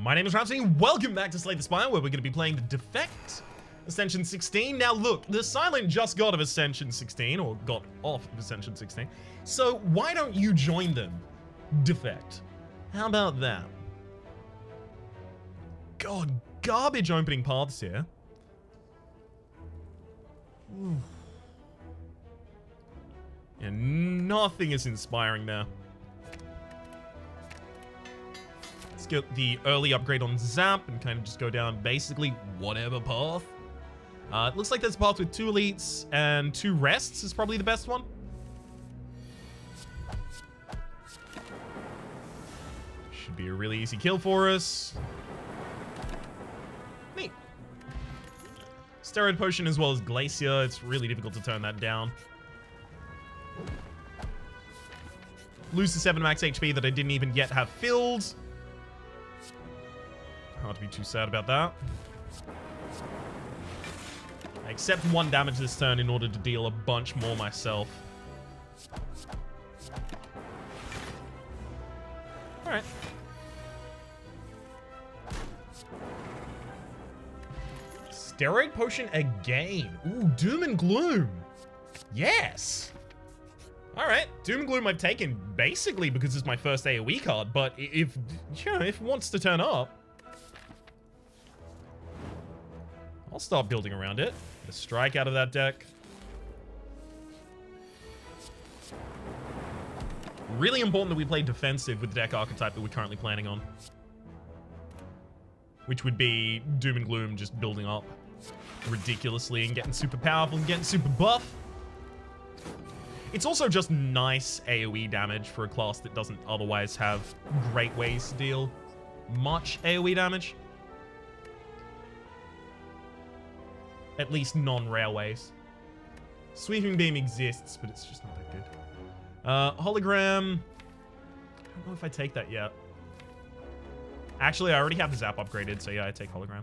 My name is Rhapsody, and welcome back to Slay the Spire, where we're going to be playing the Defect Ascension 16. Now look, the Silent just got of Ascension 16, or got off of Ascension 16, so why don't you join them? Defect. How about that? God, garbage opening paths here. Ooh. Yeah, nothing is inspiring there. Let's get the early upgrade on Zap and kind of just go down basically whatever path. It looks like there's a path with 2 elites and 2 rests is probably the best one. Should be a really easy kill for us. Neat. Steroid Potion as well as Glacier. It's really difficult to turn that down. Lose the 7 max HP that I didn't even yet have filled. Hard to be too sad about that. I accept 1 damage this turn in order to deal a bunch more myself. Alright. Steroid Potion again. Ooh, Doom and Gloom. Yes. Alright, Doom and Gloom I've taken basically because it's my first AoE card, but if, you know, if it wants to turn up, I'll start building around it. Get a strike out of that deck. Really important that we play defensive with the deck archetype that we're currently planning on. Which would be Doom and Gloom just building up ridiculously and getting super powerful and getting super buff. It's also just nice AoE damage for a class that doesn't otherwise have great ways to deal much AoE damage. At least non-railways. Sweeping Beam exists, but it's just not that good. Hologram. I don't know if I take that yet. Actually, I already have the Zap upgraded, so yeah, I take Hologram.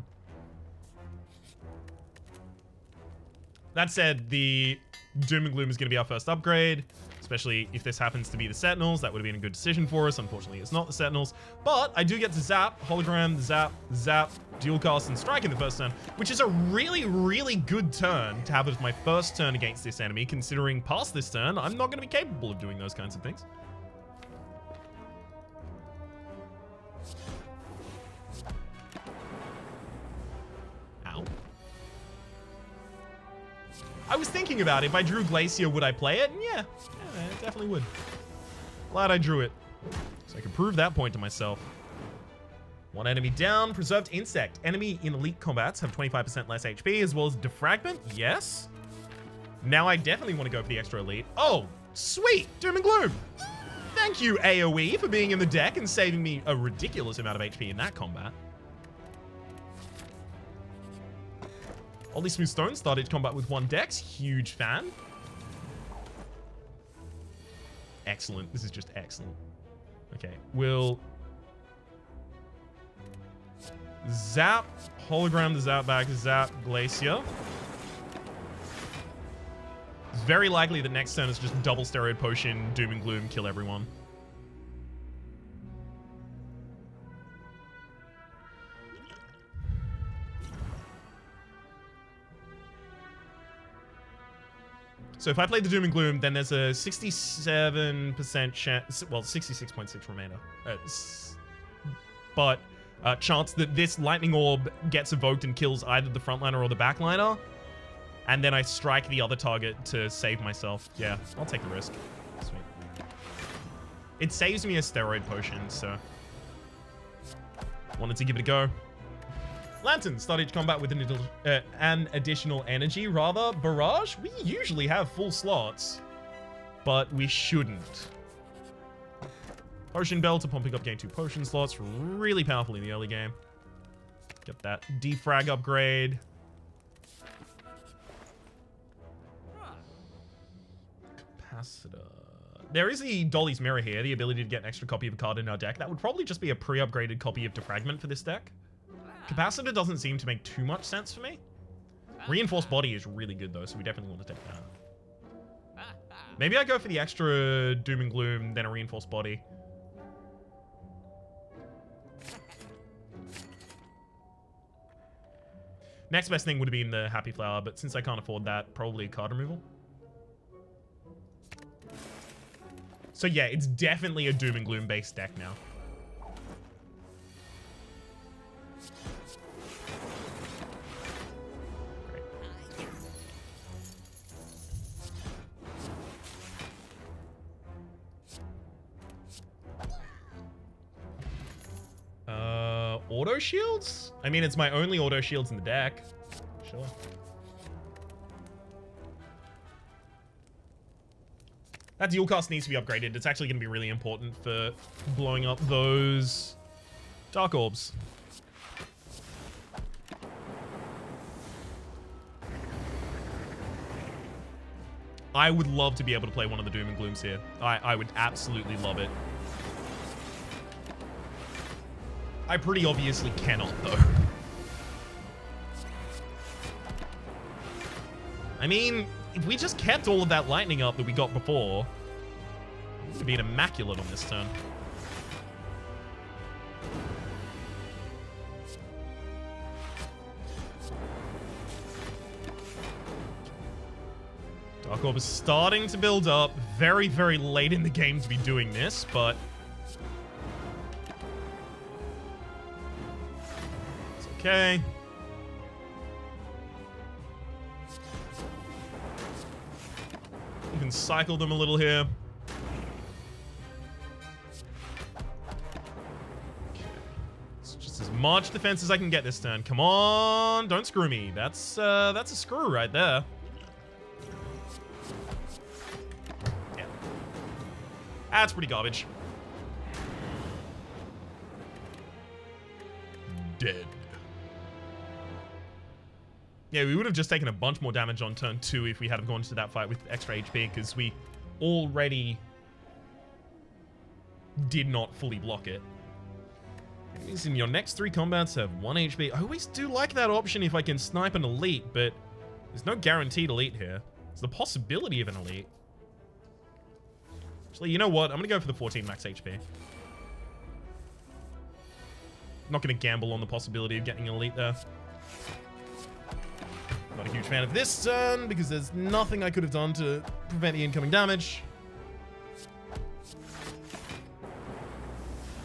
That said, the Doom and Gloom is going to be our first upgrade, especially if this happens to be the Sentinels. That would have been a good decision for us. Unfortunately, it's not the Sentinels, but I do get to Zap, Hologram, Zap, Zap, Dual Cast, and Strike in the first turn, which is a really, really good turn to have as my first turn against this enemy, considering past this turn, I'm not going to be capable of doing those kinds of things. Ow. I was thinking about it. If I drew Glacier, would I play it? And yeah, I definitely would. Glad I drew it. So I can prove that point to myself. 1 enemy down. Preserved Insect. Enemy in elite combats have 25% less HP, as well as Defragment. Yes. Now I definitely want to go for the extra elite. Oh, sweet. Doom and Gloom. Thank you, AoE, for being in the deck and saving me a ridiculous amount of HP in that combat. Ollie Smooth Stone started combat with 1 dex. Huge fan. Excellent. This is just excellent. Okay, we'll Zap, Hologram the Zap back, Zap, Glacier. It's very likely the next turn is just double Steroid Potion, Doom and Gloom, kill everyone. So if I play the Doom and Gloom, then there's a 67% chance, well, 66.6 remainder. But chance that this Lightning Orb gets evoked and kills either the frontliner or the backliner. And then I strike the other target to save myself. Yeah, I'll take the risk. Sweet. It saves me a Steroid Potion, so wanted to give it a go. Lantern, start each combat with an additional energy, rather. Barrage, we usually have full slots, but we shouldn't. Potion Belt upon pick up gain 2 potion slots. Really powerful in the early game. Get that defrag upgrade. Capacitor. There is the Dolly's Mirror here, the ability to get an extra copy of a card in our deck. That would probably just be a pre-upgraded copy of Defragment for this deck. Capacitor doesn't seem to make too much sense for me. Reinforced Body is really good though, so we definitely want to take that. Maybe I go for the extra Doom and Gloom, then a Reinforced Body. Next best thing would have been the Happy Flower, but since I can't afford that, probably card removal. So yeah, it's definitely a Doom and Gloom based deck now. Auto shields? I mean, it's my only auto shields in the deck. Sure. That dual cast needs to be upgraded. It's actually going to be really important for blowing up those Dark Orbs. I would love to be able to play one of the Doom and Glooms here. I would absolutely love it. I pretty obviously cannot, though. I mean, if we just kept all of that lightning up that we got before, it would have been immaculate on this turn. Dark Orb is starting to build up. Very, very late in the game to be doing this, but it's okay. You can cycle them a little here. Okay. It's just as much defense as I can get this turn. Come on, don't screw me. That's a screw right there. Yeah. That's pretty garbage. Dead. Yeah, we would have just taken a bunch more damage on turn 2 if we had gone to that fight with extra HP, because we already did not fully block it. Enemies in your next 3 combats have 1 HP. I always do like that option if I can snipe an elite, but there's no guaranteed elite here. There's the possibility of an elite. Actually, you know what? I'm going to go for the 14 max HP. Not going to gamble on the possibility of getting an elite there. Not a huge fan of this turn, because there's nothing I could have done to prevent the incoming damage.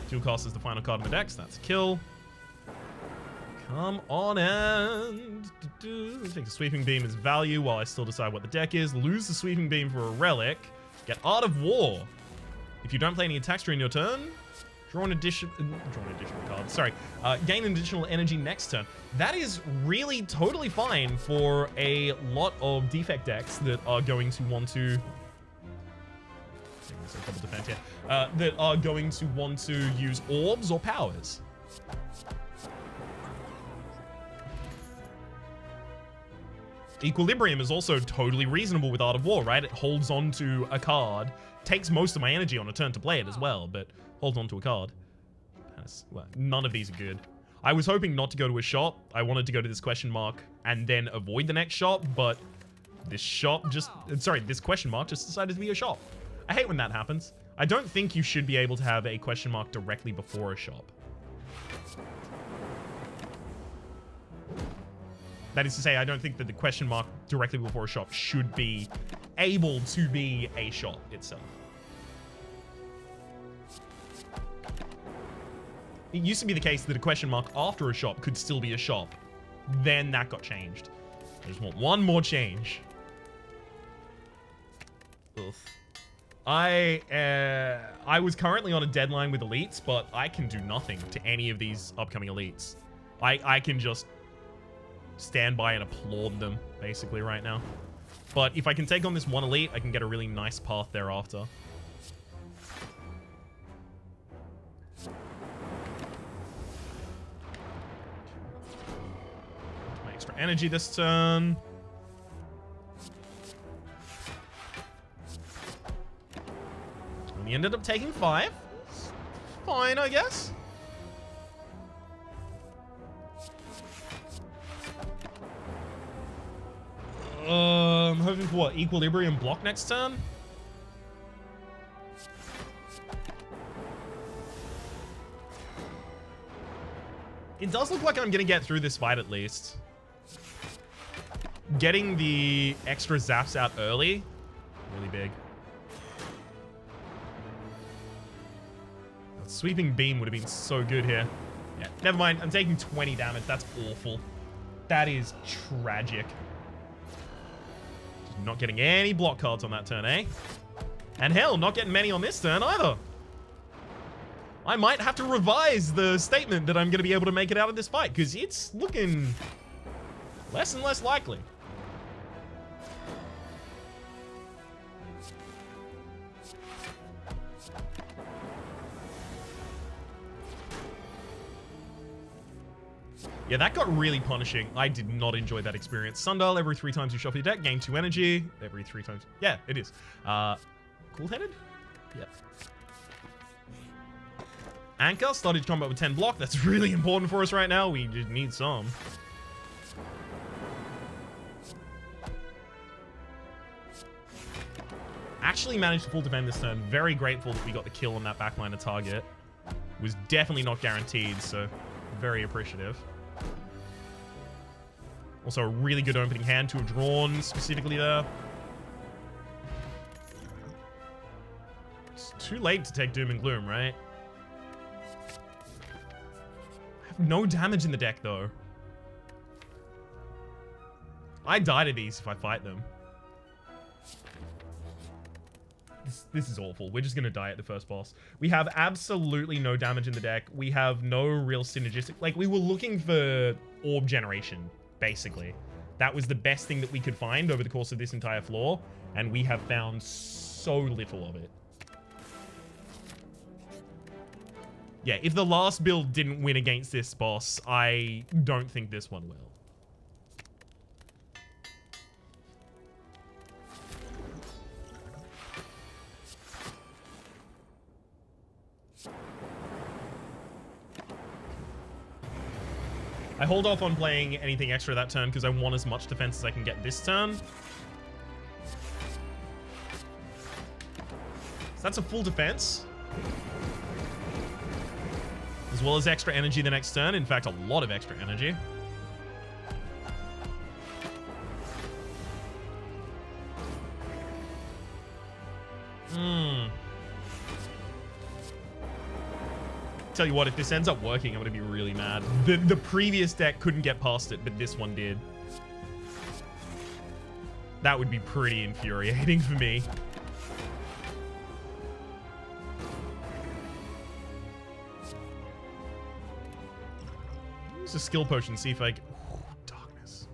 Dual Cost is the final card in the deck, so that's a kill. Come on and... take the Sweeping Beam as value while I still decide what the deck is. Lose the Sweeping Beam for a relic. Get Art of War. If you don't play any attacks during your turn, draw an additional card. Sorry. Gain an additional energy next turn. That is really totally fine for a lot of defect decks that are going to want to... defense, yeah. That are going to want to use orbs or powers. Equilibrium is also totally reasonable with Art of War, right? It holds on to a card, takes most of my energy on a turn to play it as well, but holds on to a card. Well, none of these are good. I was hoping not to go to a shop. I wanted to go to this question mark and then avoid the next shop, but this shop just... Sorry, this question mark just decided to be a shop. I hate when that happens. I don't think you should be able to have a question mark directly before a shop. That is to say, I don't think that the question mark directly before a shop should be able to be a shop itself. It used to be the case that a question mark after a shop could still be a shop. Then that got changed. I just want one more change. Ugh. I was currently on a deadline with elites, but I can do nothing to any of these upcoming elites. I can just stand by and applaud them, basically, right now. But if I can take on this one elite, I can get a really nice path thereafter. My extra energy this turn. We ended up taking 5. It's fine, I guess. I'm hoping for what? Equilibrium block next turn? It does look like I'm gonna get through this fight at least. getting the extra zaps out early, really big. That sweeping beam would have been so good here. Yeah, never mind. I'm taking 20 damage. That's awful. That is tragic. Just not getting any block cards on that turn, eh? And hell, not getting many on this turn either. I might have to revise the statement that I'm going to be able to make it out of this fight, because it's looking less and less likely. Yeah, that got really punishing. I did not enjoy that experience. Sundial, every 3 times you shuffle your deck, gain 2 energy. Every 3 times. Yeah, it is. Cool-headed? Yep. Anchor, started combat with 10 block. That's really important for us right now. We just need some. Actually managed to full defend this turn. Very grateful that we got the kill on that backliner target. Was definitely not guaranteed, so very appreciative. Also a really good opening hand to have drawn specifically there. It's too late to take Doom and Gloom, right? I have no damage in the deck, though. I die to these if I fight them. This is awful. We're just going to die at the first boss. We have absolutely no damage in the deck. We have no real synergistic... Like, we were looking for orb generation, basically. That was the best thing that we could find over the course of this entire floor, and we have found so little of it. Yeah, if the last build didn't win against this boss, I don't think this one will. I hold off on playing anything extra that turn because I want as much defense as I can get this turn. So that's a full defense. As well as extra energy the next turn. In fact, a lot of extra energy. Tell you what, if this ends up working, I'm going to be really mad. The previous deck couldn't get past it, but this one did. That would be pretty infuriating for me. Use a skill potion, see if I can... Ooh, darkness.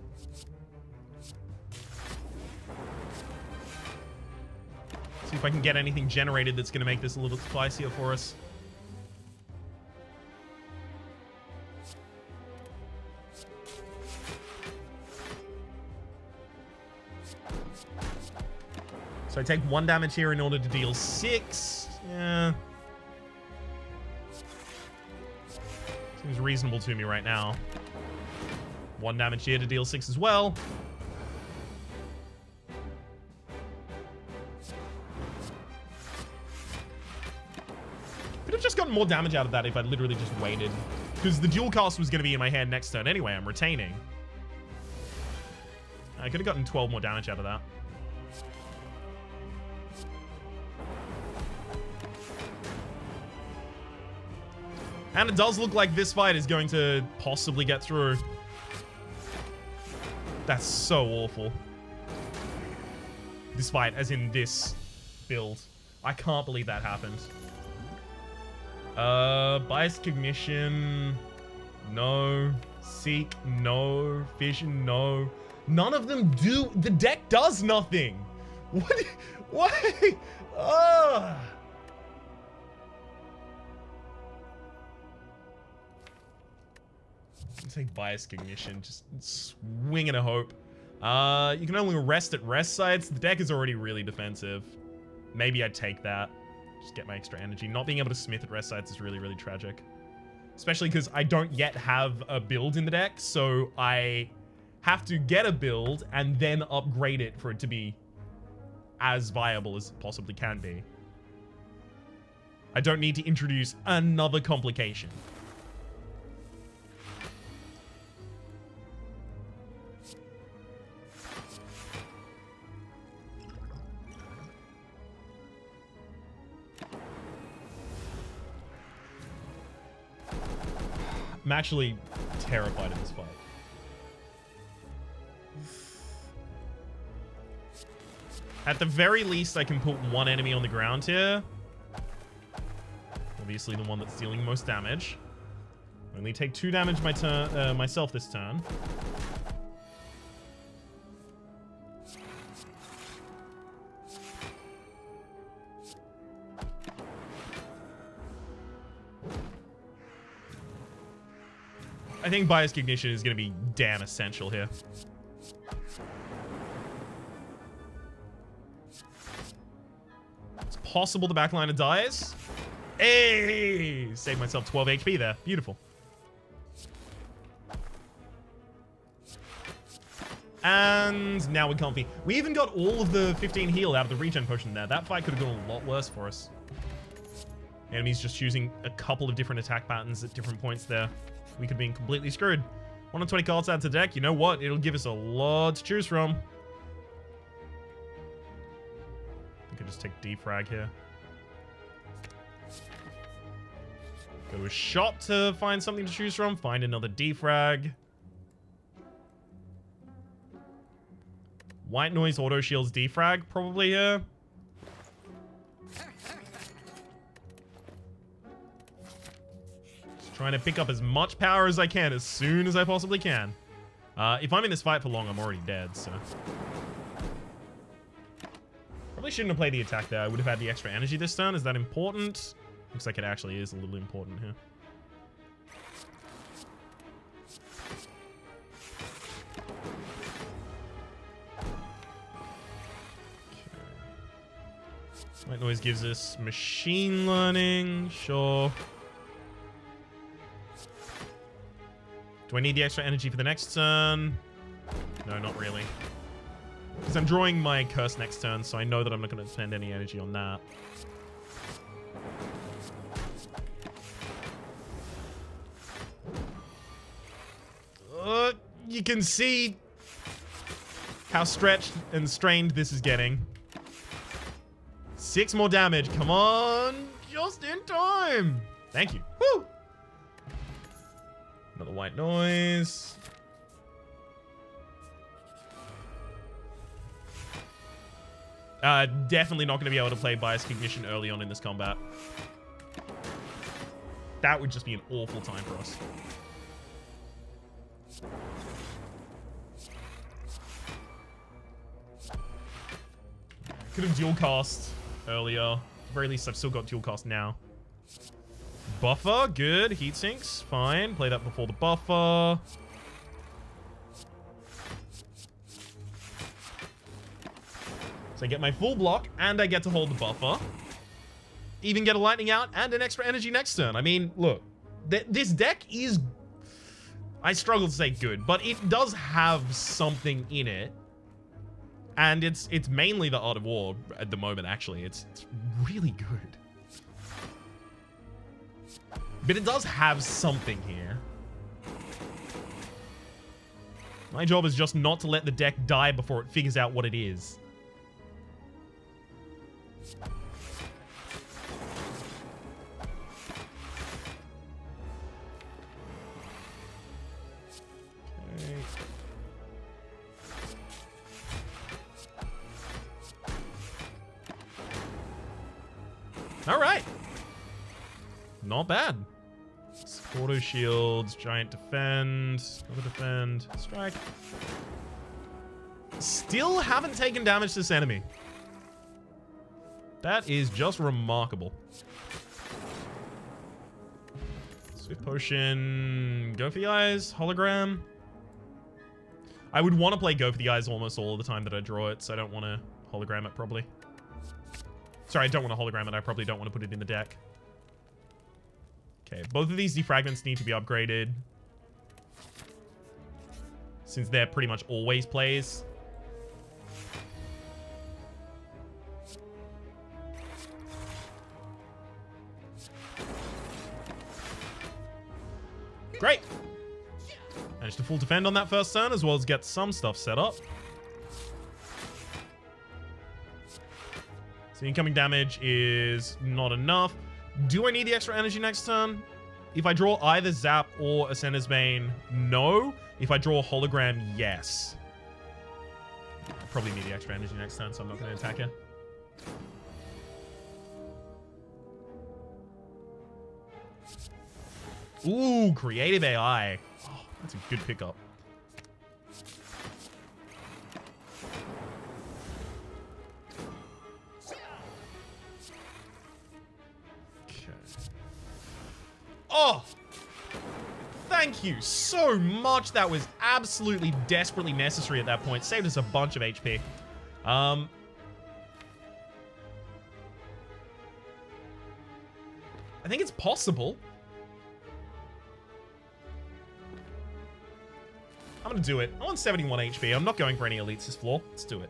See if I can get anything generated that's going to make this a little spicier for us. So I take 1 damage here in order to deal 6. Yeah. Seems reasonable to me right now. 1 damage here to deal 6 as well. Could have just gotten more damage out of that if I literally just waited. Because the dual cast was going to be in my hand next turn anyway. I'm retaining. I could have gotten 12 more damage out of that. And it does look like this fight is going to possibly get through. That's so awful. This fight, as in this build. I can't believe that happened. Bias Cognition. No. Seek. No. Vision. No. None of them do. The deck does nothing. What? Why? Ugh. Take Bias Cognition, just swing and a hope. You can only rest at rest sites. The deck is already really defensive. Maybe I'd take that. Just get my extra energy. Not being able to smith at rest sites is really, really tragic. Especially because I don't yet have a build in the deck, so I have to get a build and then upgrade it for it to be as viable as it possibly can be. I don't need to introduce another complication. I'm actually terrified of this fight. At the very least, I can put one enemy on the ground here. Obviously, the one that's dealing most damage. Only take 2 damage myself this turn. I think Bias Cognition is going to be damn essential here. It's possible the backliner dies. Hey! Saved myself 12 HP there. Beautiful. And now we're comfy. We even got all of the 15 heal out of the regen potion there. That fight could have gone a lot worse for us. Enemies just choosing a couple of different attack patterns at different points there. We could have been completely screwed. 120 cards out to deck. You know what? It'll give us a lot to choose from. I could just take defrag here. Go to a shop to find something to choose from. Find another defrag. White noise auto shields defrag probably here. Just trying to pick up as much power as I can as soon as I possibly can. If I'm in this fight for long, I'm already dead, so. Probably shouldn't have played the attack there. I would have had the extra energy this turn. Is that important? Looks like it actually is a little important here. White noise gives us machine learning. Sure. Do I need the extra energy for the next turn? No, not really. Because I'm drawing my curse next turn, so I know that I'm not going to spend any energy on that. You can see how stretched and strained this is getting. 6 more damage. Come on. Just in time. Thank you. Woo! Another white noise. Definitely not going to be able to play Bias Cognition early on in this combat. That would just be an awful time for us. Could have dual cast earlier. At the very least, I've still got dual cast now. Buffer, good. Heat sinks, fine. Play that before the buffer. So I get my full block, and I get to hold the buffer. Even get a lightning out and an extra energy next turn. I mean, look. This deck is... I struggle to say good, but it does have something in it. And it's mainly the Art of War at the moment, actually. It's really good. But it does have something here. My job is just not to let the deck die before it figures out what it is. Okay. All right. Not bad. Auto shields, giant defend, another defend, strike. Still haven't taken damage to this enemy. That is just remarkable. Swift potion, go for the eyes, hologram. I would want to play go for the eyes almost all the time that I draw it, so I don't want to hologram it probably. Sorry, I don't want to hologram it. I probably don't want to put it in the deck. Okay, both of these defragments need to be upgraded. Since they're pretty much always plays. Great! Managed to full defend on that first turn, as well as get some stuff set up. So incoming damage is not enough. Do I need the extra energy next turn? If I draw either Zap or Ascender's Bane, no. If I draw Hologram, yes. I probably need the extra energy next turn, so I'm not going to attack you. Ooh, creative AI. Oh, that's a good pickup. Okay. Oh! Thank you so much. That was absolutely desperately necessary at that point. Saved us a bunch of HP. I think it's possible. I'm going to do it. I'm on 71 HP. I'm not going for any elites this floor. Let's do it.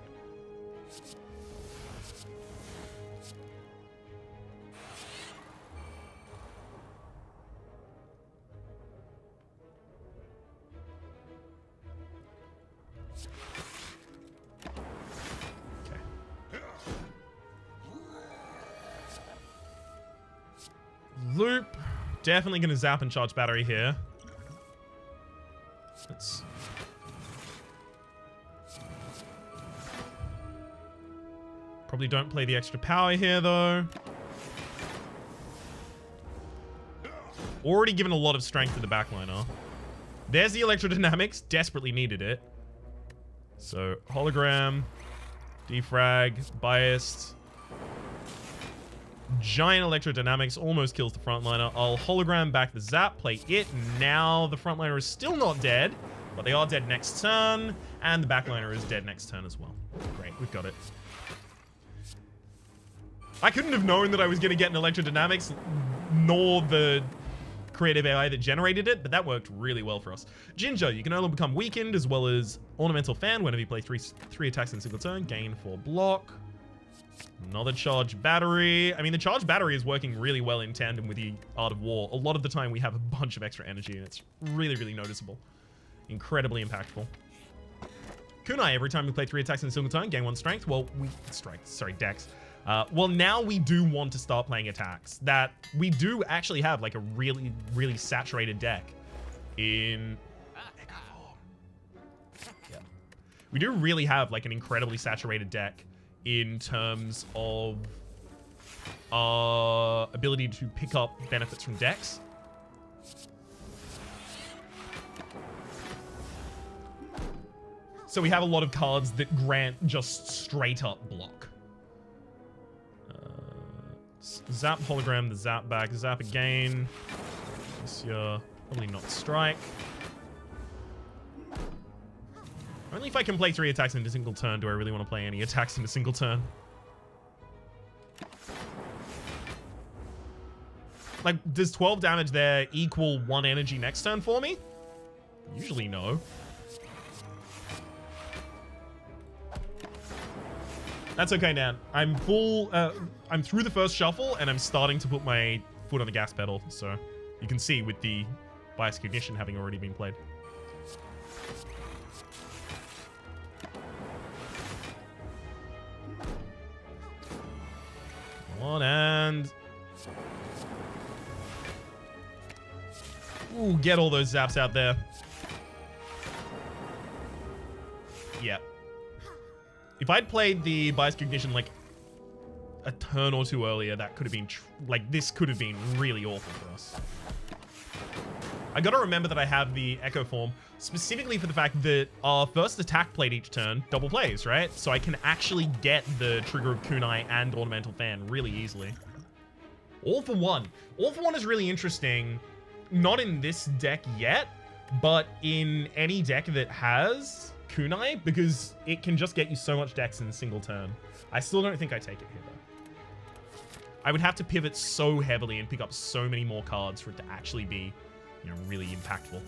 Okay. Loop. Definitely going to zap and charge battery here. Let's... Probably don't play the extra power here, though. Already given a lot of strength to the backliner. There's the electrodynamics. Desperately needed it. So, hologram, defrag, biased. Giant electrodynamics almost kills the frontliner. I'll hologram back the zap, play it. Now the frontliner is still not dead, but they are dead next turn, and the backliner is dead next turn as well. Great, we've got it. I couldn't have known that I was going to get an electrodynamics, nor the creative AI that generated it, but that worked really well for us. Ginger, you can only become weakened as well as ornamental fan whenever you play three attacks in a single turn. Gain 4 block. Another charge battery. I mean, the charge battery is working really well in tandem with the Art of War. A lot of the time we have a bunch of extra energy, and it's really, really noticeable. Incredibly impactful. Kunai, every time we play 3 attacks in a single turn, gain 1 strength. Well, dex. Well, now we do want to start playing attacks. That we do actually have like a really, really saturated deck in Echo Form. Yeah. We do really have like an incredibly saturated deck in terms of our ability to pick up benefits from decks. So we have a lot of cards that grant just straight up block. Zap hologram, the zap back, zap again. This year, probably not strike. Only if I can play 3 attacks in a single turn do I really want to play any attacks in a single turn. Like, does 12 damage there equal 1 energy next turn for me? Usually no. That's okay, Dan. I'm full, I'm through the first shuffle, and I'm starting to put my foot on the gas pedal, so you can see with the bias cognition having already been played. Come on, and... Ooh, get all those zaps out there. Yeah. If I'd played the bias cognition like a turn or two earlier, that could have been like this could have been really awful for us. I gotta remember that I have the Echo Form specifically for the fact that our first attack played each turn double plays, right? So I can actually get the trigger of Kunai and Ornamental Fan really easily. All for One. All for One is really interesting. Not in this deck yet, but in any deck that has Kunai, because it can just get you so much dex in a single turn. I still don't think I take it here, though. I would have to pivot so heavily and pick up so many more cards for it to actually be, you know, really impactful.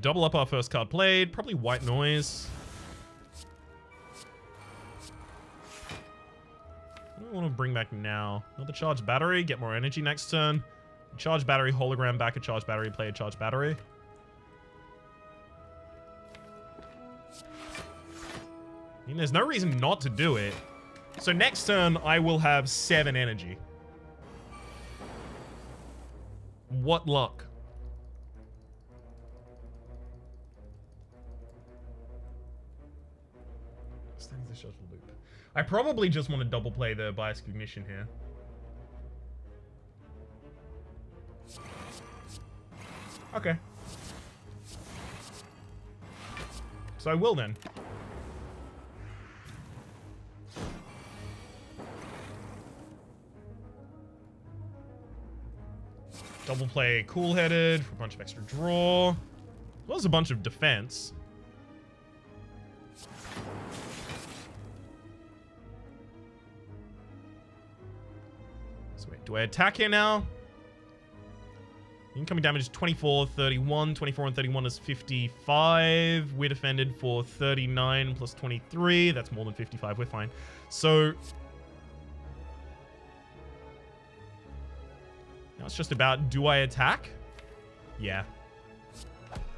Double up our first card played. Probably White Noise. What do I want to bring back now? Another charge battery. Get more energy next turn. Charge battery, hologram back a charge battery, play a charge battery. I mean, there's no reason not to do it. So next turn, I will have 7 energy. What luck. Extends the shuttle loop. I probably just want to double play the bias cognition here. Okay. So I will then. Double play cool-headed for a bunch of extra draw. As well as a bunch of defense. So wait, do I attack here now? Incoming damage is 24, 31. 24 and 31 is 55. We're defended for 39 plus 23. That's more than 55. We're fine. So now it's just about, do I attack? Yeah.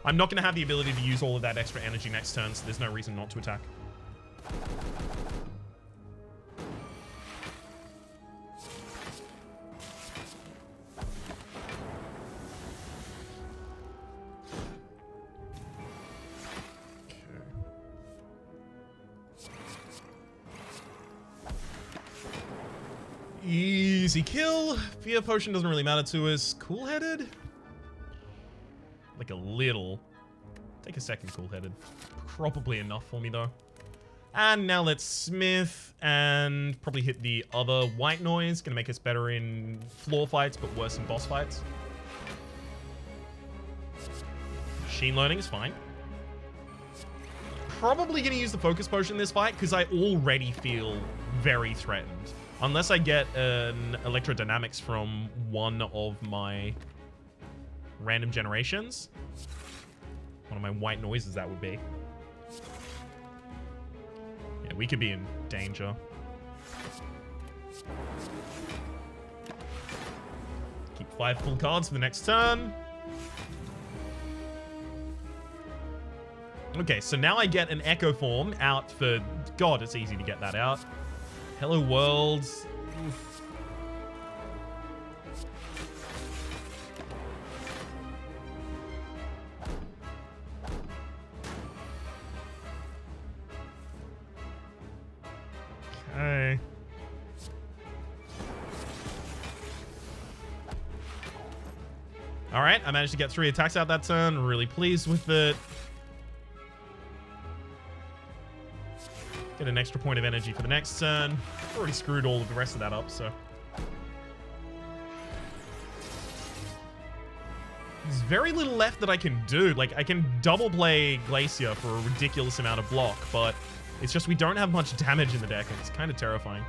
I'm not going to have the ability to use all of that extra energy next turn, so there's no reason not to attack. Easy kill. Fear potion doesn't really matter to us. Cool-headed? Like a little. Take a second, cool-headed. Probably enough for me, though. And now let's smith and probably hit the other white noise. Gonna make us better in floor fights, but worse in boss fights. Machine learning is fine. Probably gonna use the focus potion in this fight, because I already feel very threatened. Unless I get an electrodynamics from one of my random generations. One of my white noises, that would be. Yeah, we could be in danger. Keep 5 full cards for the next turn. Okay, so now I get an Echo Form out for... God, it's easy to get that out. Hello, world. Oof. Okay. All right, I managed to get 3 attacks out that turn. Really pleased with it. Get an extra point of energy for the next turn. Already screwed all of the rest of that up, so. There's very little left that I can do. Like, I can double play Glacier for a ridiculous amount of block, but it's just we don't have much damage in the deck, and it's kind of terrifying.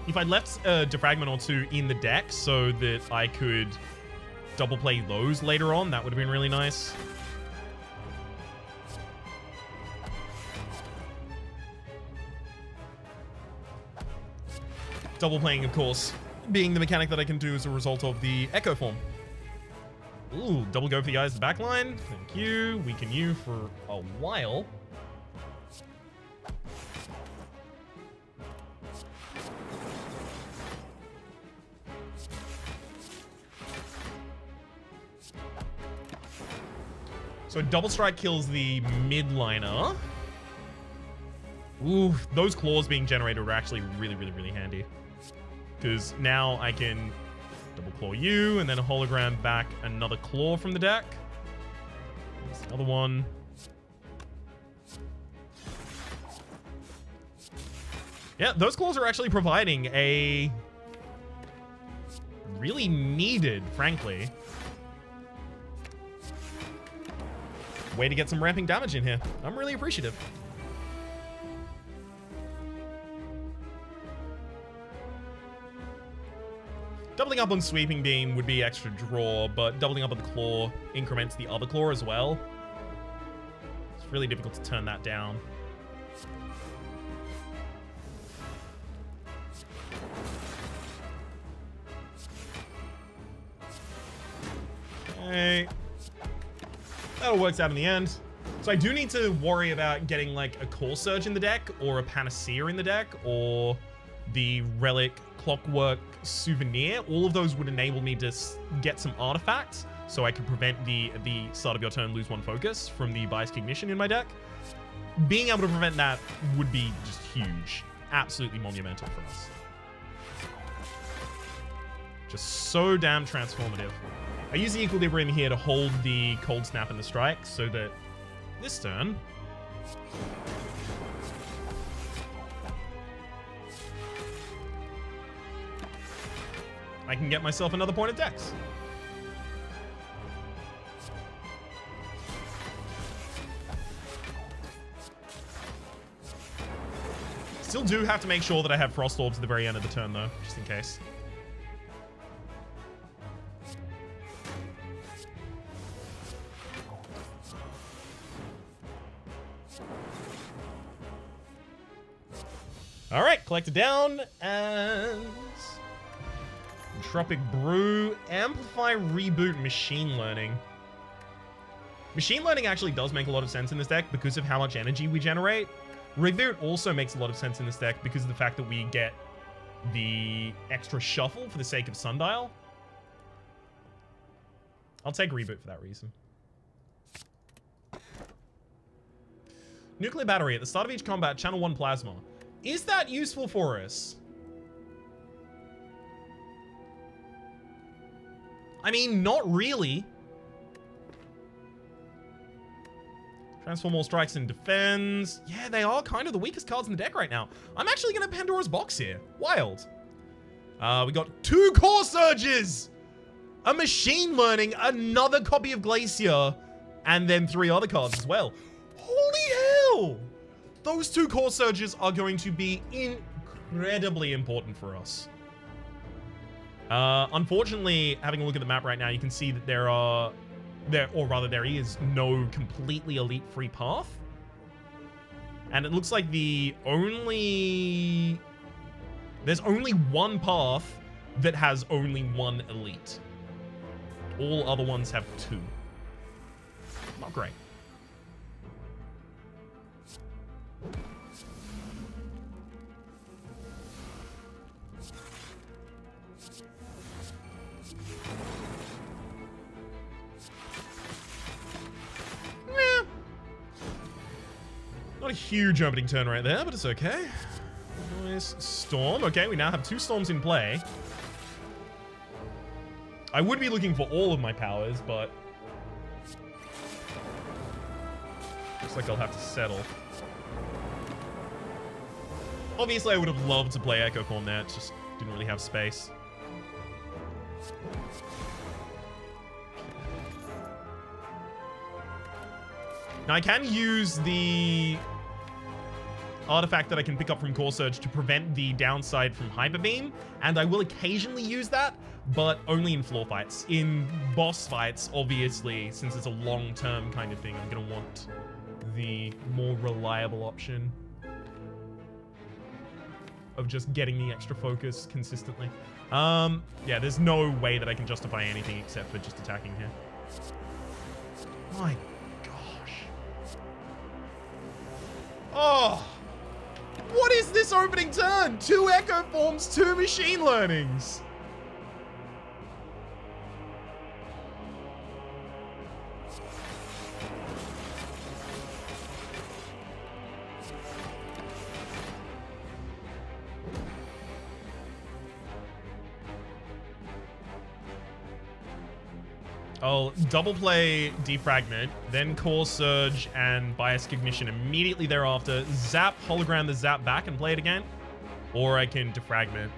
If I left a Defragment or 2 in the deck so that I could double play those later on, that would have been really nice. Double playing, of course, being the mechanic that I can do as a result of the Echo Form. Ooh, double go for the eyes of the backline. Thank you. Weaken you for a while. So double strike kills the midliner. Ooh, those claws being generated are actually really, really, really handy. Because now I can double claw you and then a hologram back another claw from the deck. There's another one. Yeah, those claws are actually providing a really needed, frankly, way to get some ramping damage in here. I'm really appreciative. Doubling up on Sweeping Beam would be extra draw, but doubling up on the claw increments the other claw as well. It's really difficult to turn that down. Okay. That all works out in the end. So I do need to worry about getting like a Core Surge in the deck, or a Panacea in the deck, or the Relic Clockwork Souvenir. All of those would enable me to get some artifacts, so I can prevent the start of your turn lose one focus from the Bias Cognition in my deck. Being able to prevent that would be just huge. Absolutely monumental for us. Just so damn transformative. I use the Equilibrium here to hold the Cold Snap and the Strike, so that this turn I can get myself another point of Dex. Still do have to make sure that I have Frost Orbs at the very end of the turn, though, just in case. All right, collect it down, and Tropic Brew, Amplify, Reboot, Machine Learning. Machine Learning actually does make a lot of sense in this deck because of how much energy we generate. Reboot also makes a lot of sense in this deck because of the fact that we get the extra shuffle for the sake of Sundial. I'll take Reboot for that reason. Nuclear Battery. At the start of each combat, channel 1 Plasma. Is that useful for us? I mean, not really. Transform all strikes and defends. Yeah, they are kind of the weakest cards in the deck right now. I'm actually going to Pandora's Box here. Wild. We got 2 Core Surges, a Machine Learning, another copy of Glacier, and then 3 other cards as well. Holy hell! Those 2 Core Surges are going to be incredibly important for us. Unfortunately, having a look at the map right now, you can see that there is no completely elite free path. And it looks like there's only one path that has only 1 elite. All other ones have 2. Not great. Not a huge opening turn right there, but it's okay. Nice Storm. Okay, we now have 2 Storms in play. I would be looking for all of my powers, but looks like I'll have to settle. Obviously, I would have loved to play Echo Form there. It just didn't really have space. Now, I can use the artifact that I can pick up from Core Surge to prevent the downside from Hyper Beam, and I will occasionally use that, but only in floor fights. In boss fights, obviously, since it's a long-term kind of thing, I'm going to want the more reliable option of just getting the extra focus consistently. Yeah, there's no way that I can justify anything except for just attacking here. My oh, what is this opening turn? 2 Echo Forms, 2 Machine Learnings. I'll double play Defragment, then Core Surge and Bias Cognition immediately thereafter. Zap, hologram the Zap back and play it again. Or I can Defragment.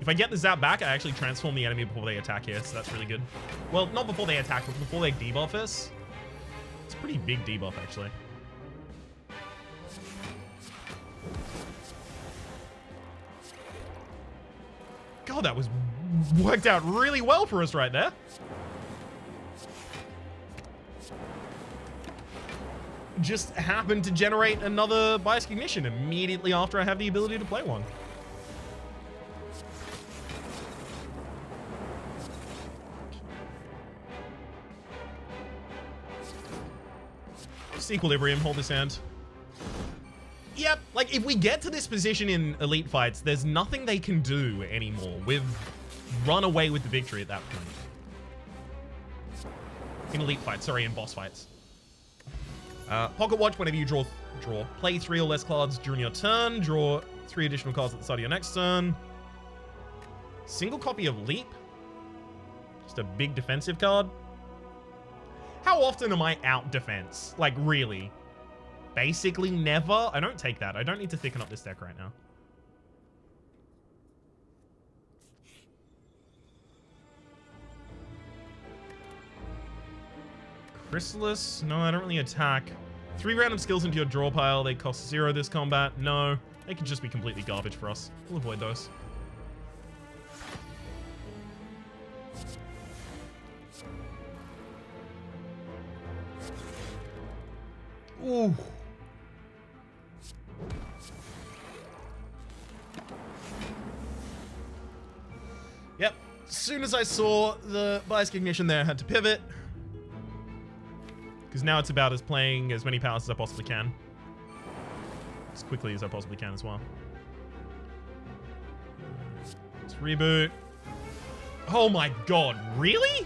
If I get the Zap back, I actually transform the enemy before they attack here, so that's really good. Well, not before they attack, but before they debuff us. It's a pretty big debuff, actually. God, that was worked out really well for us right there. Just happened to generate another Bias Cognition immediately after I have the ability to play one. Just equilibrium, hold this hand. Yep, like if we get to this position in elite fights, there's nothing they can do anymore. We've run away with the victory at that point. In elite fights, sorry, in boss fights. Pocket watch whenever you draw. Play 3 or less cards during your turn. Draw 3 additional cards at the start of your next turn. Single copy of Leap. Just a big defensive card. How often am I out defense? Like, really? Basically never? I don't take that. I don't need to thicken up this deck right now. Chrysalis? No, I don't really attack. 3 random skills into your draw pile. They cost 0 this combat. No. They could just be completely garbage for us. We'll avoid those. Ooh. Yep. As soon as I saw the bias cognition there, I had to pivot. Because now it's about as playing as many powers as I possibly can. As quickly as I possibly can as well. Let's reboot. Oh my god, really?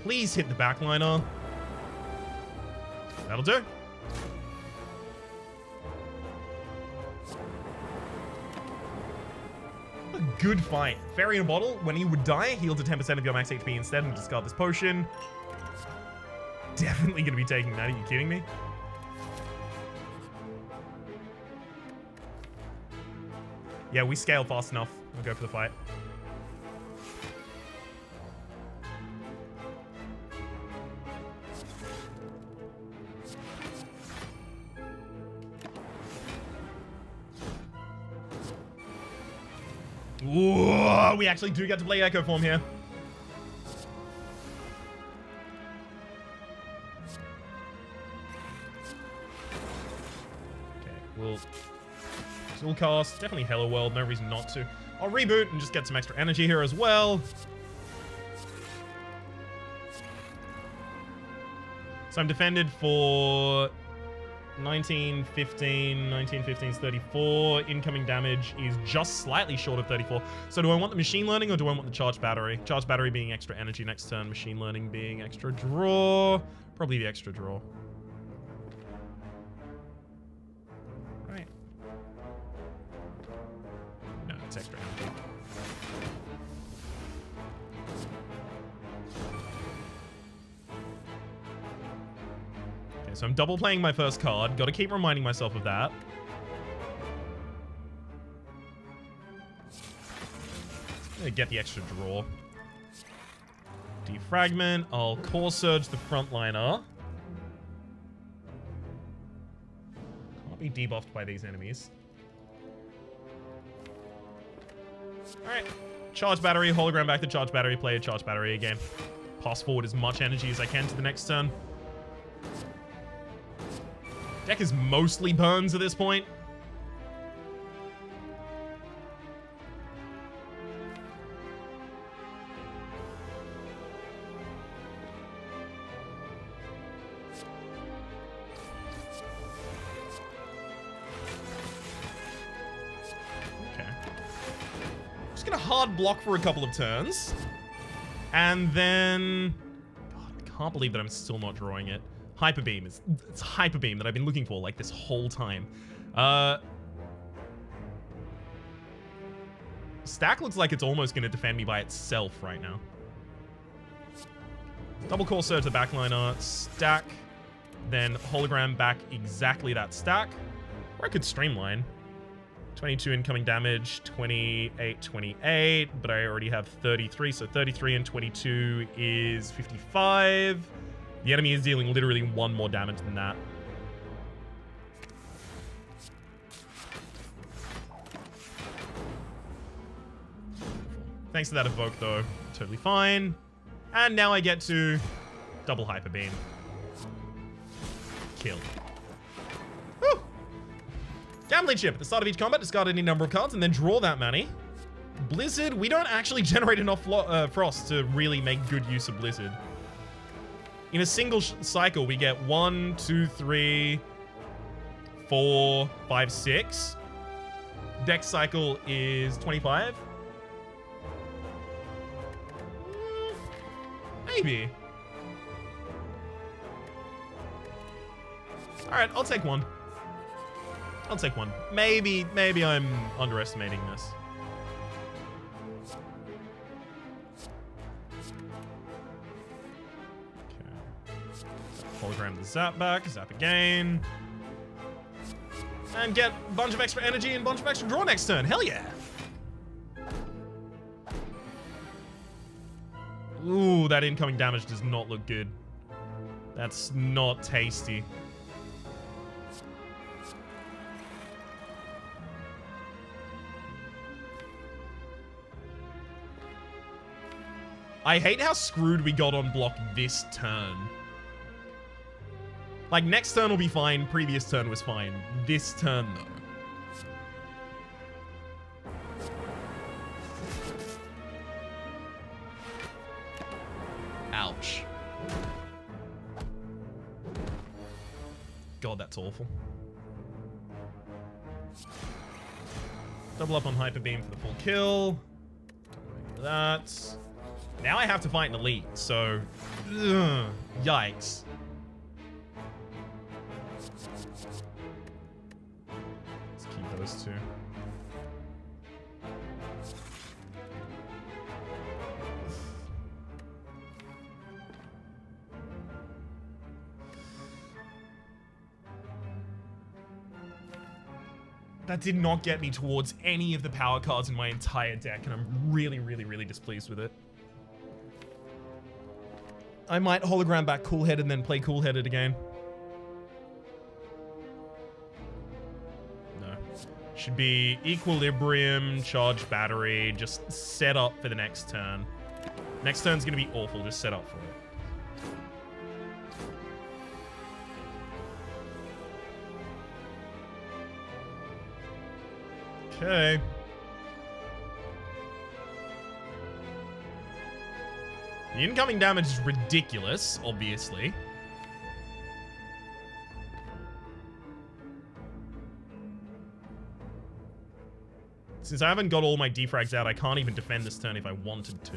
Please hit the backliner. That'll do. A good fight. Fairy in a bottle. When he would die, heal to 10% of your max HP instead and discard this potion. Definitely going to be taking that. Are you kidding me? Yeah, we scale fast enough. We'll go for the fight. Ooh, we actually do get to play Echo Form here. Okay, we'll still cast. Definitely Hello World, no reason not to. I'll reboot and just get some extra energy here as well. So I'm defended for 19, 15, 19, 15 is 34. Incoming damage is just slightly short of 34. So do I want the machine learning or do I want the charged battery? Charged battery being extra energy next turn, machine learning being extra draw. Probably the extra draw. Right. No, it's extra energy. So I'm double playing my first card. Got to keep reminding myself of that. Get the extra draw. Defragment. I'll Core Surge the frontliner. Can't be debuffed by these enemies. Alright. Charge battery. Hologram back to charge battery. Play a charge battery again. Pass forward as much energy as I can to the next turn. Deck is mostly burns at this point. Okay. Just gonna hard block for a couple of turns. And then... God, I can't believe that I'm still not drawing it. Hyper Beam. It's Hyper Beam that I've been looking for like this whole time. Stack looks like it's almost going to defend me by itself right now. Double Core Surge the backliner. Stack. Then Hologram back exactly that stack. Or I could Streamline. 22 incoming damage. 28, 28. But I already have 33. So 33 and 22 is 55. The enemy is dealing literally 1 more damage than that. Thanks to that evoke, though. Totally fine. And now I get to double Hyper Beam. Kill. Woo! Gambling chip. At the start of each combat, discard any number of cards and then draw that many. Blizzard, we don't actually generate enough frost to really make good use of Blizzard. In a single cycle, we get 1, 2, 3, 4, 5, 6. Dex cycle is 25. Maybe. Alright, I'll take one. I'll take one. Maybe I'm underestimating this. Hologram the zap back, zap again. And get a bunch of extra energy and a bunch of extra draw next turn. Hell yeah. Ooh, that incoming damage does not look good. That's not tasty. I hate how screwed we got on block this turn. Like, next turn will be fine, previous turn was fine. This turn, though. Ouch. God, that's awful. Double up on Hyper Beam for the full kill. That. Now I have to fight an elite, so... Ugh, yikes. Let's keep those two. That did not get me towards any of the power cards in my entire deck, and I'm really, really, really displeased with it. I might hologram back Cool-Headed and then play Cool-Headed again. No. Should be Equilibrium, Charge Battery, just set up for the next turn. Next turn's gonna be awful, just set up for it. Okay. The incoming damage is ridiculous, obviously. Since I haven't got all my defrags out, I can't even defend this turn if I wanted to.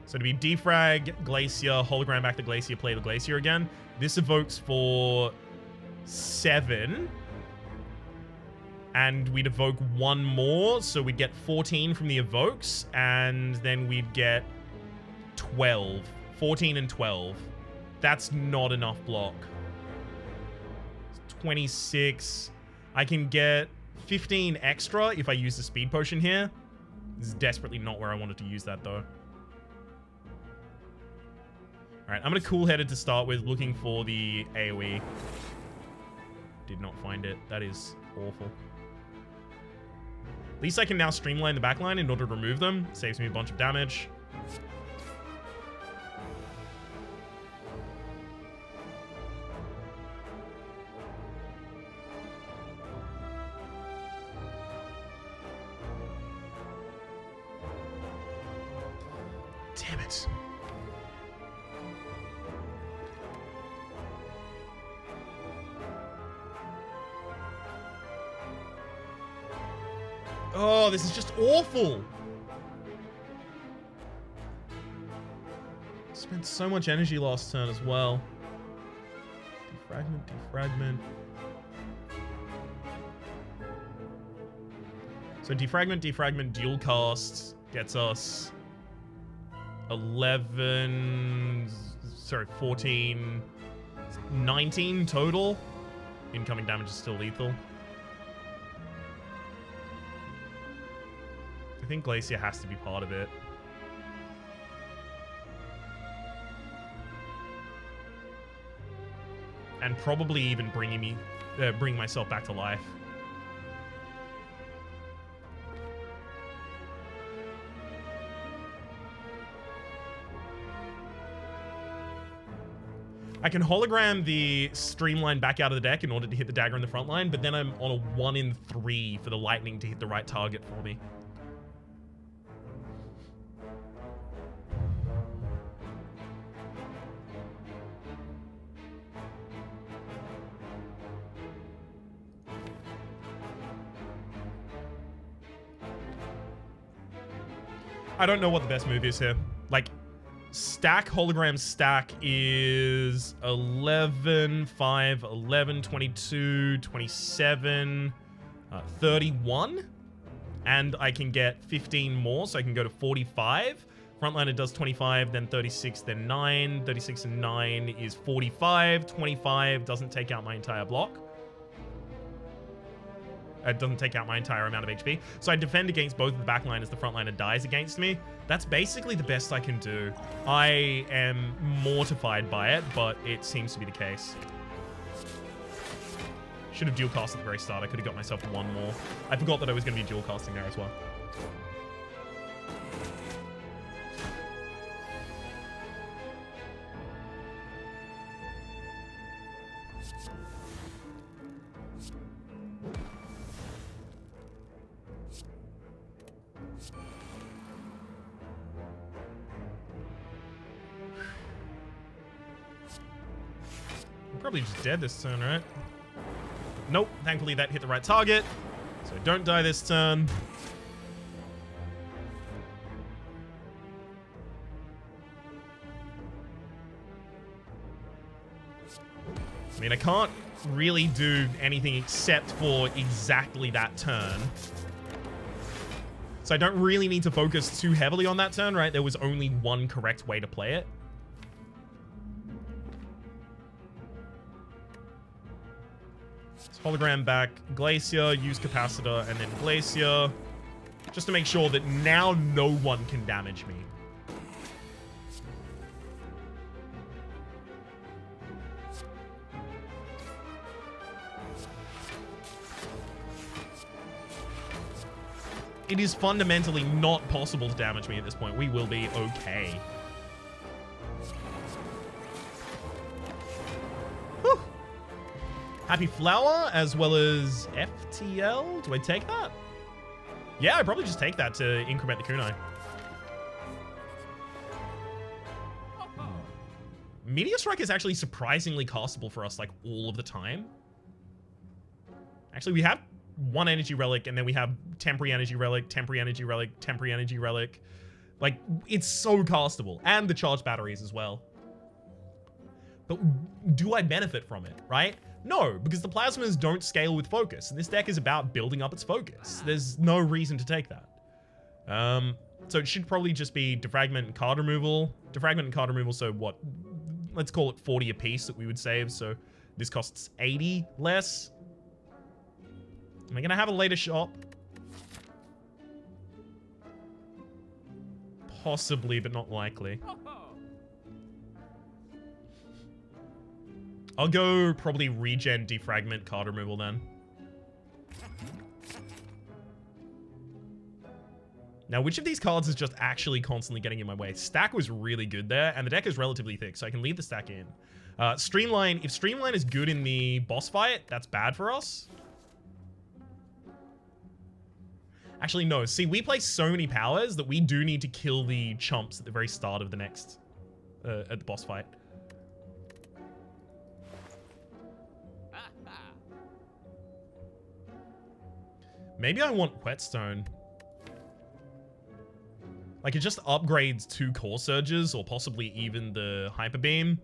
So to be defrag, Glacier, hologram back the Glacier, play the Glacier again. This evokes for 7. And we'd evoke one more, so we'd get 14 from the evokes, and then we'd get 12. 14 and 12. That's not enough block. 26. I can get 15 extra if I use the speed potion here. This is desperately not where I wanted to use that, though. Alright, I'm gonna Cool-Headed to start with, looking for the AoE. Did not find it. That is awful. At least I can now streamline the backline in order to remove them. Saves me a bunch of damage. Damn it. Oh, this is just awful. Spent so much energy last turn as well. Defragment, defragment. So defragment, defragment, dual cast gets us 11, sorry, 14, 19 total. Incoming damage is still lethal. I think Glacier has to be part of it. And probably even bring myself back to life. I can hologram the streamline back out of the deck in order to hit the dagger in the front line, but then I'm on a 1 in 3 for the lightning to hit the right target for me. I don't know what the best move is here. Like, stack, hologram stack is 11, 5, 11, 22, 27, 31. And I can get 15 more, so I can go to 45. Frontliner does 25, then 36, then 9. 36 and 9 is 45. 25 doesn't take out my entire block. It doesn't take out my entire amount of HP. So I defend against both of the backline as the frontliner dies against me. That's basically the best I can do. I am mortified by it, but it seems to be the case. Should have dual cast at the very start. I could have got myself one more. I forgot that I was going to be dual casting there as well. Probably just dead this turn, right? Nope. Thankfully, that hit the right target. So don't die this turn. I mean, I can't really do anything except for exactly that turn. So I don't really need to focus too heavily on that turn, right? There was only one correct way to play it. Hologram back, Glacier, use Capacitor, and then Glacier. Just to make sure that now no one can damage me. It is fundamentally not possible to damage me at this point. We will be okay. Happy Flower, as well as FTL. Do I take that? Yeah, I'd probably just take that to increment the kunai. Meteor Strike is actually surprisingly castable for us, like, all of the time. Actually, we have one Energy Relic, and then we have Temporary Energy Relic, Temporary Energy Relic, Temporary Energy Relic. Like, it's so castable. And the charged batteries as well. But do I benefit from it, right? No, because the plasmas don't scale with focus, and this deck is about building up its focus. There's no reason to take that. So it should probably just be defragment and card removal. Defragment and card removal, so what? Let's call it 40 apiece that we would save, so this costs 80 less. Am I gonna have a later shop? Possibly, but not likely. I'll go probably regen, defragment, card removal then. Now, which of these cards is just actually constantly getting in my way? Stack was really good there, and the deck is relatively thick, so I can leave the stack in. Streamline, if Streamline is good in the boss fight, that's bad for us. Actually, no. See, we play so many powers that we do need to kill the chumps at the very start of the next, at the boss fight. Maybe I want Whetstone. Like, it just upgrades 2 Core Surges, or possibly even the Hyper Beam.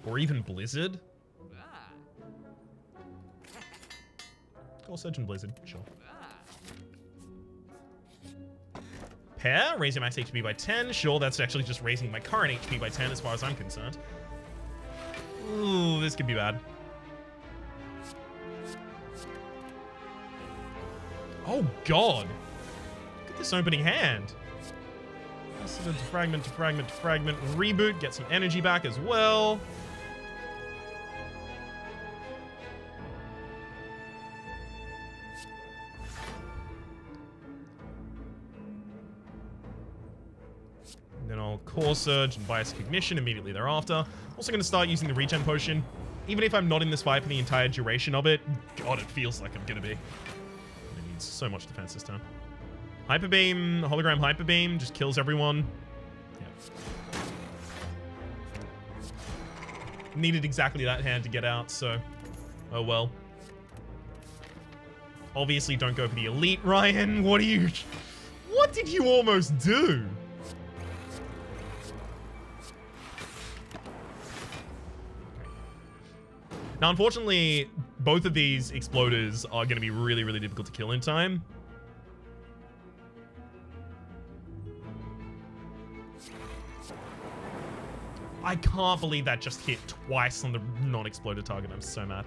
Or even Blizzard. Core Surge and Blizzard, sure. Pair, raise your max HP by 10. Sure, that's actually just raising my current HP by 10 as far as I'm concerned. Ooh, this could be bad. Oh, God. Look at this opening hand. This is a defragment, defragment, defragment, reboot. Get some energy back as well. And then I'll Core Surge and Bias Cognition immediately thereafter. Also going to start using the Regen Potion. Even if I'm not in this fight for the entire duration of it, God, it feels like I'm going to be. It needs so much defense this turn. Hyper Beam, Hologram Hyper Beam, just kills everyone. Yeah. Needed exactly that hand to get out, so oh well. Obviously don't go for the elite, Ryan. What did you almost do? Now, unfortunately, both of these exploders are going to be really, really difficult to kill in time. I can't believe that just hit twice on the non-exploded target. I'm so mad.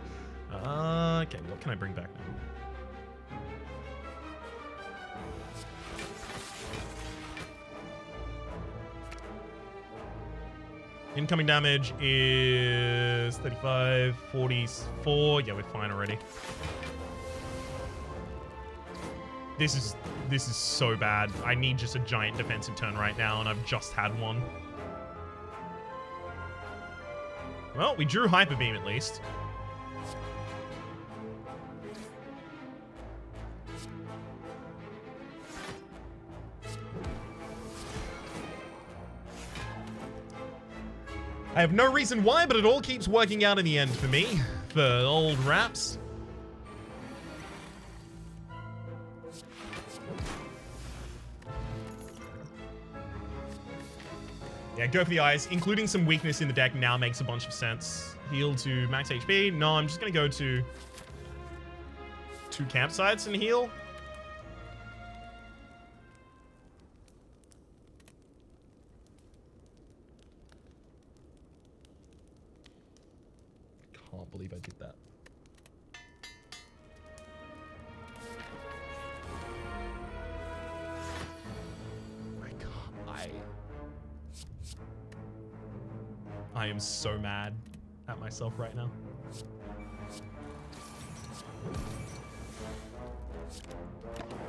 Okay, what can I bring back now? Incoming damage is 35, 44. Yeah, we're fine already. This is so bad. I need just a giant defensive turn right now, and I've just had one. Well, we drew Hyper Beam at least. I have no reason why, but it all keeps working out in the end for me, for old Raps. Yeah, go for the eyes. Including some weakness in the deck now makes a bunch of sense. Heal to max HP. No, I'm just going to go to 2 campsites and heal. Can't believe I did that. I am so mad at myself right now.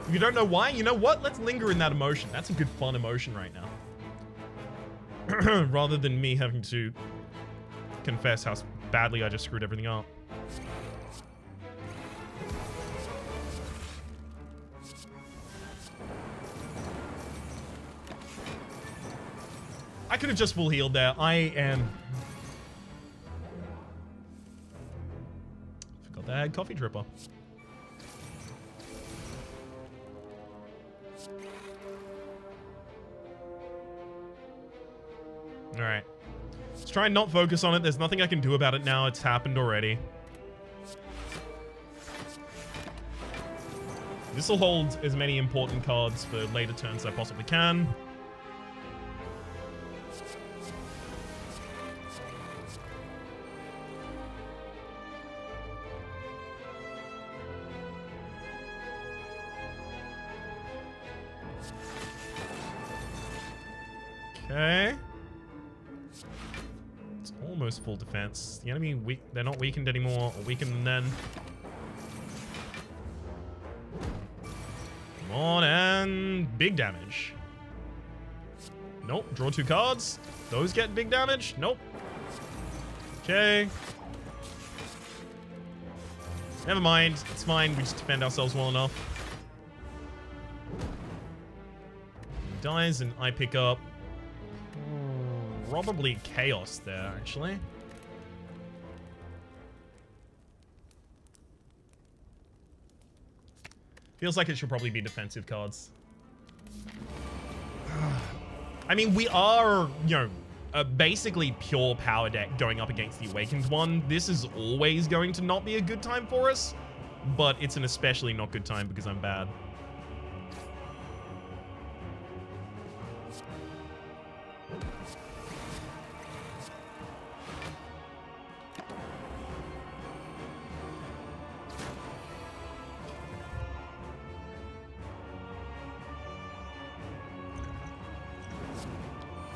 If you don't know why, you know what? Let's linger in that emotion. That's a good fun emotion right now. Rather than me having to confess how badly I just screwed everything up. I could have just full healed there. I forgot that I had Coffee Dripper. Alright. Let's try and not focus on it. There's nothing I can do about it now. It's happened already. This will hold as many important cards for later turns as I possibly can. Okay. It's almost full defense. The enemy weak. They're not weakened anymore. Or weakened than then. Come on, and big damage. Nope. Draw 2 cards. Those get big damage. Nope. Okay. Never mind. It's fine. We just defend ourselves well enough. He dies, and I pick up probably Chaos there, actually. Feels like it should probably be defensive cards. I mean, we are, you know, a basically pure power deck going up against the Awakened one. This is always going to not be a good time for us, but it's an especially not good time because I'm bad.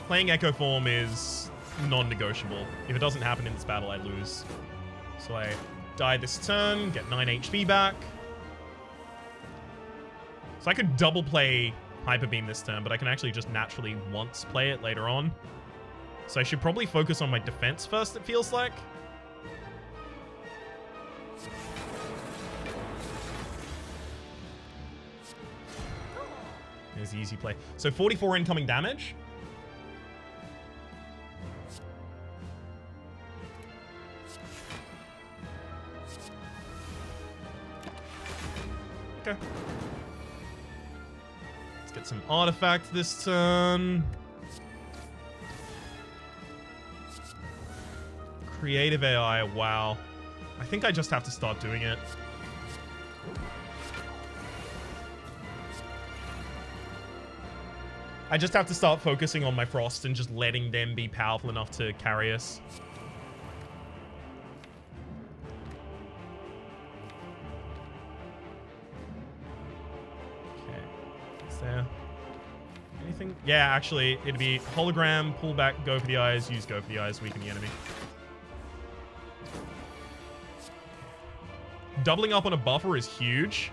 Playing Echo Form is non-negotiable. If it doesn't happen in this battle, I lose. So I die this turn, get 9 HP back. So I could double play Hyper Beam this turn, but I can actually just naturally once play it later on. So I should probably focus on my defense first, it feels like. There's the easy play. So 44 incoming damage. Okay. Let's get some artifact this turn. Creative AI, wow. I think I just have to start doing it. I just have to start focusing on my Frost and just letting them be powerful enough to carry us. There. Anything? Yeah, actually, it'd be hologram, pull back, go for the eyes, use go for the eyes, weaken the enemy. Doubling up on a buffer is huge.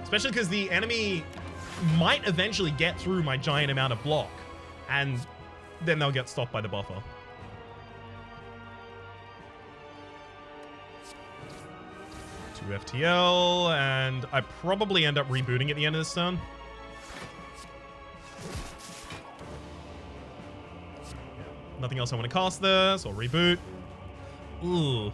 Especially because the enemy might eventually get through my giant amount of block, and then they'll get stopped by the buffer. FTL, and I probably end up rebooting at the end of this turn. Nothing else I want to cast there, so I'll reboot. Ooh.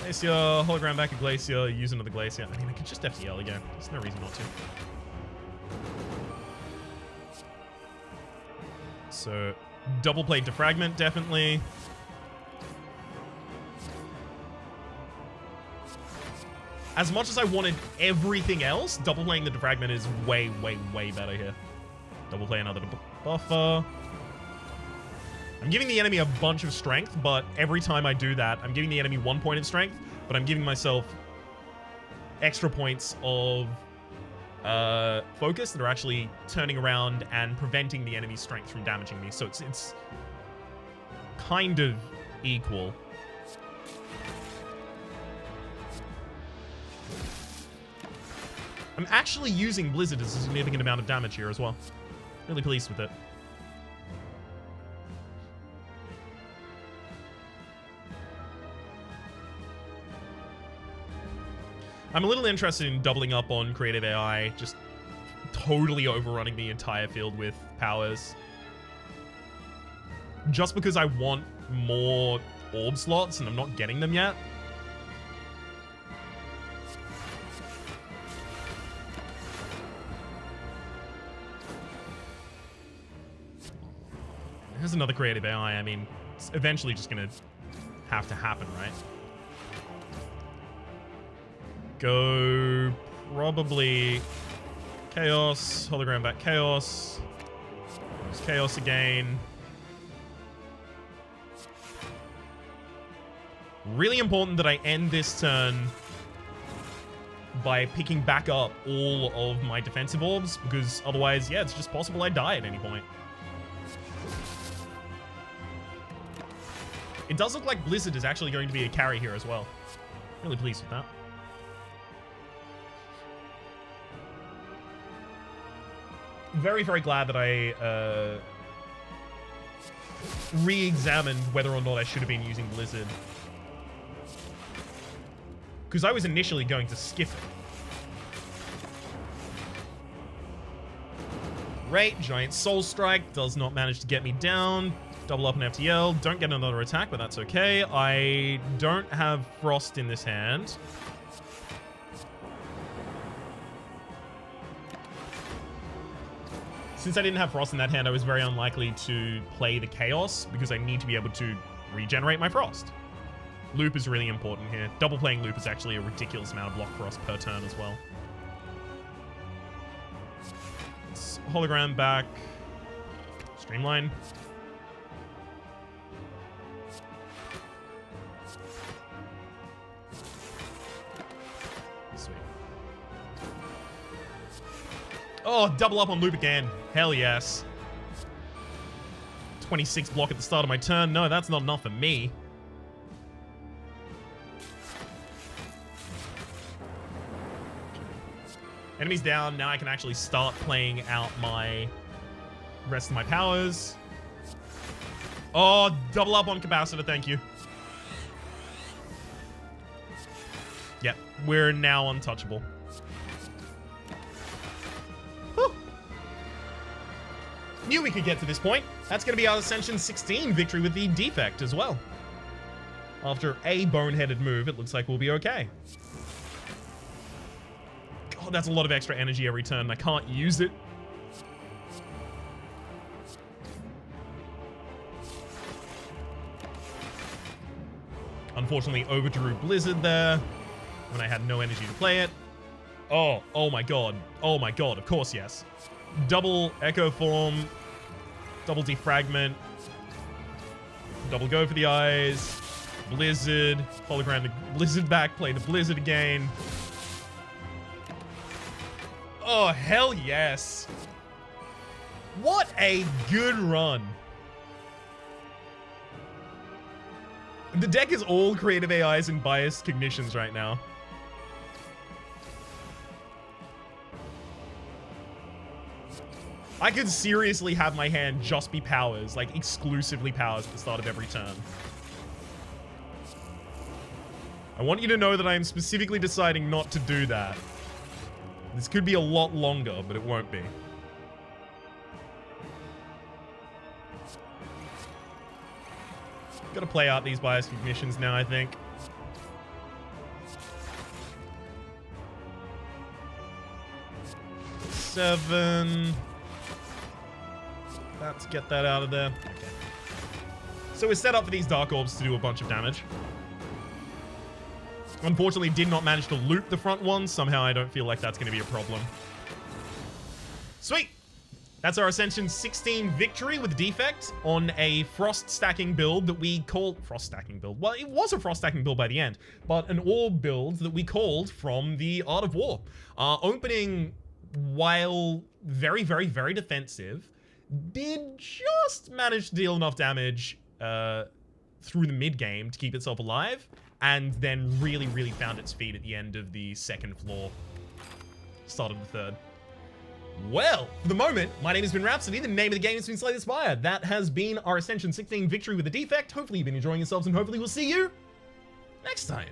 Glacier, hologram back at Glacier, use another Glacier. I mean, I could just FTL again. There's no reason not to. So, double plate defragment, definitely. As much as I wanted everything else, double playing the defragment is way, way, way better here. Double play another buffer. I'm giving the enemy a bunch of strength, but every time I do that, I'm giving the enemy 1 point of strength, but I'm giving myself extra points of focus that are actually turning around and preventing the enemy's strength from damaging me. So it's kind of equal. I'm actually using Blizzard as a significant amount of damage here as well. Really pleased with it. I'm a little interested in doubling up on Creative AI, just totally overrunning the entire field with powers. Just because I want more orb slots and I'm not getting them yet. There's another Creative AI. I mean, it's eventually just gonna have to happen, right? Go probably Chaos, hologram back Chaos. Use Chaos again. Really important that I end this turn by picking back up all of my defensive orbs, because otherwise, yeah, it's just possible I die at any point. It does look like Blizzard is actually going to be a carry here as well. Really pleased with that. Very, very glad that I re-examined whether or not I should have been using Blizzard. Because I was initially going to skip it. Great, Giant Soul Strike does not manage to get me down. Double up an FTL. Don't get another attack, but that's okay. I don't have Frost in this hand. Since I didn't have Frost in that hand, I was very unlikely to play the Chaos, because I need to be able to regenerate my Frost. Loop is really important here. Double playing Loop is actually a ridiculous amount of block for us per turn as well. Let's hologram back. Streamline. Sweet. Oh, double up on Loop again. Hell yes. 26 block at the start of my turn. No, that's not enough for me. Enemies down. Now I can actually start playing out my rest of my powers. Oh, double up on capacitor, thank you. Yep, we're now untouchable. Whew. Knew we could get to this point. That's going to be our Ascension 16 victory with the defect as well. After a boneheaded move, it looks like we'll be okay. God, that's a lot of extra energy every turn, and I can't use it. Unfortunately, overdrew Blizzard there when I had no energy to play it. Oh my god. Oh my god, of course, yes. Double Echo Form, double Defragment, double go for the eyes, Blizzard, hologram the Blizzard back, play the Blizzard again. Oh, hell yes. What a good run. The deck is all creative AIs and biased cognitions right now. I could seriously have my hand just be powers, like exclusively powers at the start of every turn. I want you to know that I am specifically deciding not to do that. This could be a lot longer, but it won't be. Gotta play out these bias cognitions now, I think. Seven. Let's get that out of there. Okay. So we're set up for these Dark Orbs to do a bunch of damage. Unfortunately, did not manage to loop the front one. Somehow I don't feel like that's going to be a problem. Sweet! That's our Ascension 16 victory with defect on a frost stacking build that we called... Frost stacking build? Well, it was a frost stacking build by the end, but an orb build that we called from the Art of War. Opening, while very, very, very defensive, did just manage to deal enough damage through the mid-game to keep itself alive, and then really, really found its feet at the end of the second floor, start of the third. Well, for the moment, my name has been Rhapsody. The name of the game has been Slay the Spire. That has been our Ascension 16 victory with a defect. Hopefully you've been enjoying yourselves, and hopefully we'll see you next time.